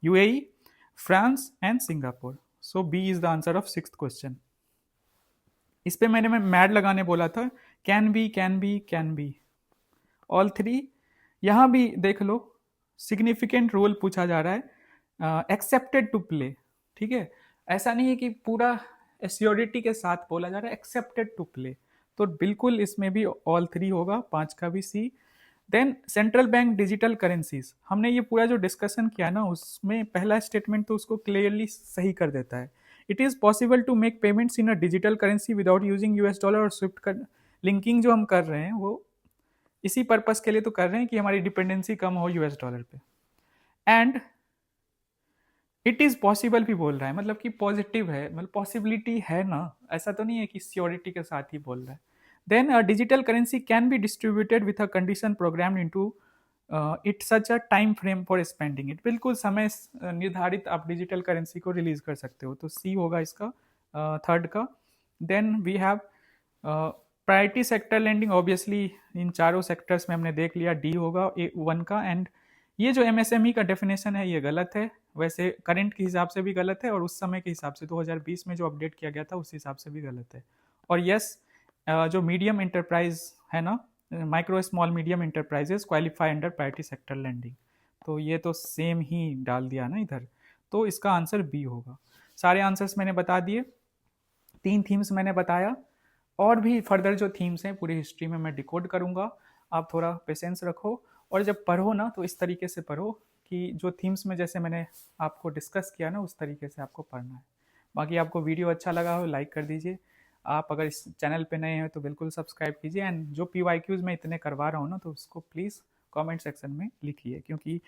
UAE, France and Singapore. So B is the answer of 6th question. इस पे मैं मैड लगाने बोला था, can be can be can be, all 3। यहां भी देख लो, सिग्निफिकेंट रोल पूछा जा रहा है, एक्सेप्टेड टू प्ले, ठीक है। ऐसा नहीं है कि पूरा एश्योरिटी के साथ बोला जा रहा है, एक्सेप्टेड टू प्ले। तो बिल्कुल इसमें भी ऑल 3 होगा, 5 का भी C. Then central bank digital currencies, हमने ये पूरा जो डिस्कशन किया ना, उसमें पहला स्टेटमेंट तो उसको क्लियरली सही कर देता है। It is possible to make payments in a digital currency without using US dollar और स्विफ्ट का लिंकिंग जो हम कर रहे हैं वो इसी पर्पस के लिए तो कर रहे हैं कि हमारी डिपेंडेंसी कम हो यूएस डॉलर पे। एंड इट इज़ पॉसिबल भी बोल रहा है, मतलब कि पॉजिटिव है, मतलब पॉसिबिलिटी है ना, ऐसा तो नहीं है कि श्योरिटी के साथ ही बोल रहा है। Then a digital currency can be distributed with a condition program into it such a time frame for spending it. बिल्कुल समय निर्धारित आप डिजिटल करेंसी को रिलीज कर सकते हो, तो सी होगा इसका, 3rd का। Then we have priority sector lending, obviously इन चारों सेक्टर्स में हमने देख लिया, डी होगा 1 का। एंड ये जो एमएसएमई का डेफिनेशन है ये गलत है, वैसे करंट के हिसाब से भी गलत है और उस समय के हिसाब से 2020 में जो अपडेट किया गया था उस हिसाब से भी गलत है। और यस, जो मीडियम इंटरप्राइज है ना, micro small medium enterprises qualify under priority sector landing, तो ये तो सेम ही डाल दिया ना इधर, तो इसका आंसर बी होगा। सारे आंसर्स मैंने बता दिए, 3 थीम्स मैंने बताया, और भी फर्दर जो थीम्स हैं पूरी हिस्ट्री में मैं डिकोड करूँगा। आप थोड़ा पेशेंस रखो, और जब पढ़ो ना तो इस तरीके से पढ़ो कि जो थीम्स में जैसे मैंने आपको डिस्कस किया ना उस तरीके से आपको पढ़ना है। बाकी आपको वीडियो अच्छा लगा हो लाइक कर दीजिए, आप अगर इस चैनल पे नए हैं तो बिल्कुल सब्सक्राइब कीजिए। एंड जो PYQs मैं इतने करवा रहा हूँ ना, तो उसको प्लीज़ कमेंट सेक्शन में लिखिए, क्योंकि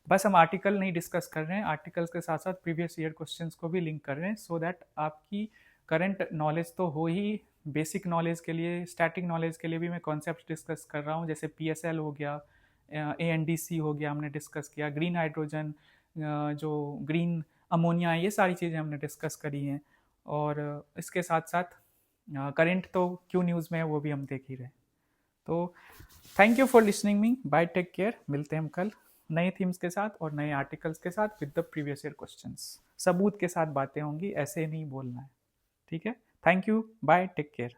बस हम आर्टिकल नहीं डिस्कस कर रहे हैं, आर्टिकल्स के साथ साथ प्रीवियस ईयर क्वेश्चंस को भी लिंक कर रहे हैं, सो दैट आपकी करंट नॉलेज तो हो ही, बेसिक नॉलेज के लिए, स्टैटिक नॉलेज के लिए भी मैं कॉन्सेप्ट डिस्कस कर रहा हूँ, जैसे PSL हो गया, ANDC हो गया, हमने डिस्कस किया, ग्रीन हाइड्रोजन, जो ग्रीन अमोनिया, ये सारी चीज़ें हमने डिस्कस करी हैं। और इसके साथ साथ करंट तो क्यों न्यूज़ में है वो भी हम देख ही रहे। तो thank you for listening me, bye, take care, मिलते हैं हम कल, नए थीम्स के साथ और नए आर्टिकल्स के साथ with the previous year questions. सबूत के साथ बातें होंगी, ऐसे नहीं बोलना है। ठीक है, thank you, bye, take care.